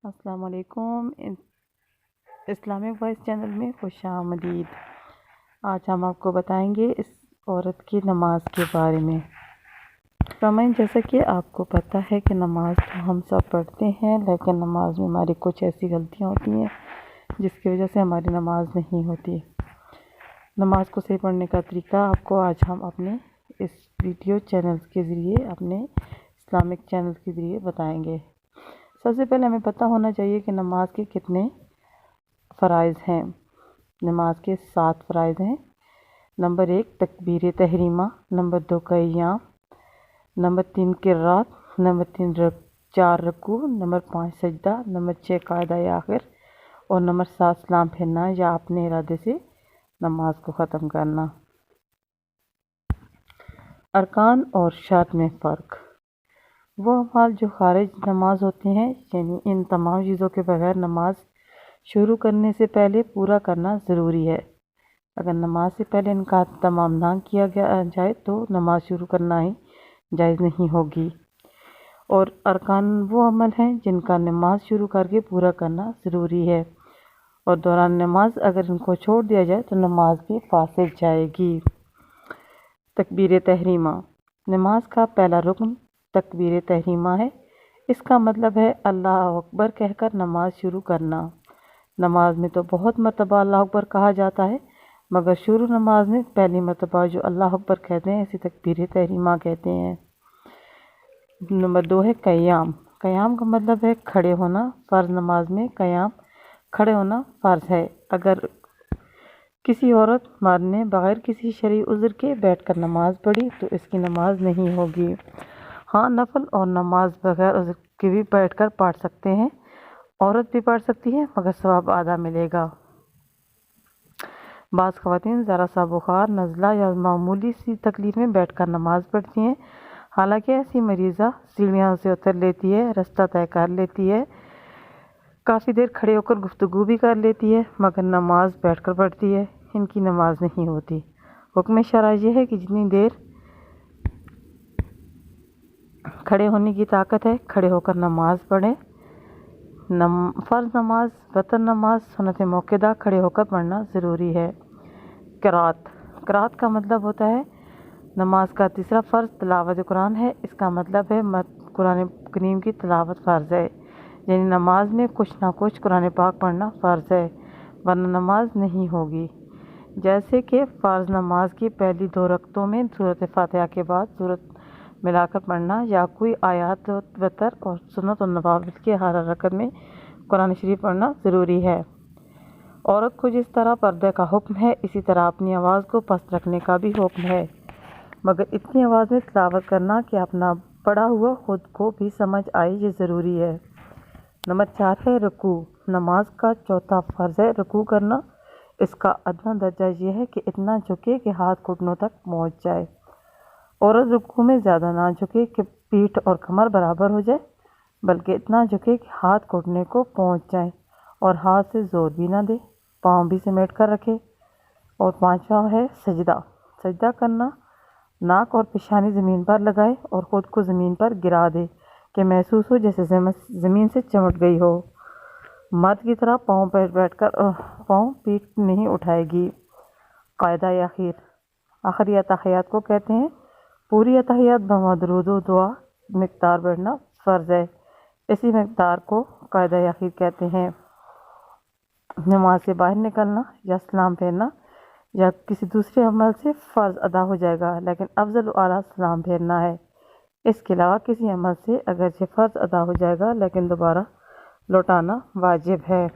السلام علیکم، Islamic voice channel میں خوش آمدید۔ آج ہم آپ کو بتائیں گے اس عورت کی نماز کے بارے میں۔ سامعین، جیسا کہ آپ کو پتہ ہے کہ نماز تو ہم سب پڑھتے ہیں، لیکن نماز میں ہماری کچھ ایسی غلطیاں ہوتی ہیں جس کی وجہ سے ہماری نماز نہیں ہوتی۔ نماز کو صحیح پڑھنے کا طریقہ آپ کو آج ہم اپنے اس ویڈیو چینلز کے ذریعے، اپنے اسلامک چینل کے ذریعے بتائیں گے۔ سب سے پہلے ہمیں پتہ ہونا چاہیے کہ نماز کے کتنے فرائض ہیں۔ نماز کے 7 فرائض ہیں۔ نمبر 1 تکبیر تحریمہ، نمبر 2 قیام، نمبر 3 قرات، نمبر 4 رکوع، نمبر 5 سجدہ، نمبر 6 قاعدہ آخر، اور نمبر 7 سلام پھیرنا یا اپنے ارادے سے نماز کو ختم کرنا۔ ارکان اور شرط میں فرق۔ وہ اعمال جو خارج نماز ہوتے ہیں، یعنی ان تمام چیزوں کے بغیر نماز شروع کرنے سے پہلے پورا کرنا ضروری ہے۔ اگر نماز سے پہلے ان کا اہتمام نہ کیا جائے تو نماز شروع کرنا ہی جائز نہیں ہوگی۔ اور ارکان وہ عمل ہیں جن کا نماز شروع کر کے پورا کرنا ضروری ہے، اور دوران نماز اگر ان کو چھوڑ دیا جائے تو نماز بھی فاسد جائے گی۔ تکبیر تحریمہ۔ نماز کا پہلا رکن تکبیر تحریمہ ہے۔ اس کا مطلب ہے اللہ اکبر کہہ کر نماز شروع کرنا۔ نماز میں تو بہت مرتبہ اللہ اکبر کہا جاتا ہے، مگر شروع نماز میں پہلی مرتبہ جو اللہ اکبر کہتے ہیں اسے تکبیر تحریمہ کہتے ہیں۔ نمبر 2 ہے قیام۔ قیام کا مطلب ہے کھڑے ہونا۔ فرض نماز میں قیام کھڑے ہونا فرض ہے۔ اگر کسی عورت مرد نے بغیر کسی شرعی عذر کے بیٹھ کر نماز پڑھی تو اس کی نماز نہیں ہوگی۔ ہاں، نفل اور نماز بغیر عذر کے بھی بیٹھ کر پڑھ سکتے ہیں، عورت بھی پڑھ سکتی ہے، مگر ثواب آدھا ملے گا۔ بعض خواتین ذرا سا بخار، نزلہ یا معمولی سی تکلیف میں بیٹھ کر نماز پڑھتی ہیں۔ حالانکہ ایسی مریضہ سیڑھیاں سے اتر لیتی ہے، رستہ طے کر لیتی ہے، کافی دیر کھڑے ہو کر گفتگو بھی کر لیتی ہے، مگر نماز بیٹھ کر پڑھتی ہے، ان کی نماز نہیں ہوتی۔ حکم شرع یہ ہے کہ جتنی دیر کھڑے ہونے کی طاقت ہے کھڑے ہو کر نماز پڑھیں۔ فرض نماز، وتر نماز، سنت موقدہ کھڑے ہو کر پڑھنا ضروری ہے۔ قرات۔ قرات کا مطلب ہوتا ہے نماز کا تیسرا فرض تلاوت قرآن ہے۔ اس کا مطلب ہے قرآن کریم کی تلاوت فرض ہے، یعنی نماز میں کچھ نہ کچھ قرآن پاک پڑھنا فرض ہے، ورنہ نماز نہیں ہوگی۔ جیسے کہ فرض نماز کی پہلی 2 رکعتوں میں سورۃ فاتحہ کے بعد سورت ملا کر پڑھنا، یا کوئی آیات وتر اور سنت النوافل کے ہر رکعت میں قرآن شریف پڑھنا ضروری ہے۔ عورت کو جس طرح پردے کا حکم ہے، اسی طرح اپنی آواز کو پست رکھنے کا بھی حکم ہے، مگر اتنی آواز میں تلاوت کرنا کہ اپنا پڑھا ہوا خود کو بھی سمجھ آئے، یہ ضروری ہے۔ نمبر 4 ہے رکوع۔ نماز کا چوتھا فرض ہے رکوع کرنا۔ اس کا ادنیٰ درجہ یہ ہے کہ اتنا جھکے کہ ہاتھ گھٹنوں تک پہنچ جائے۔ عورت رکوع میں زیادہ نہ جھکے کہ پیٹھ اور کمر برابر ہو جائے، بلکہ اتنا جھکے کہ ہاتھ گھٹنے کو پہنچ جائے اور ہاتھ سے زور بھی نہ دے، پاؤں بھی سمیٹ کر رکھے۔ اور 5واں ہے سجدہ۔ سجدہ کرنا، ناک اور پیشانی زمین پر لگائے اور خود کو زمین پر گرا دے کہ محسوس ہو جیسے زمین سے چمٹ گئی ہو۔ مرد کی طرح پاؤں پر بیٹھ کر پاؤں پیٹھ نہیں اٹھائے گی۔ قاعدہ آخری اتحیات کو کہتے ہیں۔ پوری اتحیات بما درود و دعا مقدار بیٹھنا فرض ہے، اسی مقدار کو قاعدہ آخر کہتے ہیں۔ نماز سے باہر نکلنا یا سلام پھیرنا یا کسی دوسرے عمل سے فرض ادا ہو جائے گا، لیکن افضل و اعلیٰ سلام پھیرنا ہے۔ اس کے علاوہ کسی عمل سے اگرچہ فرض ادا ہو جائے گا، لیکن دوبارہ لوٹانا واجب ہے۔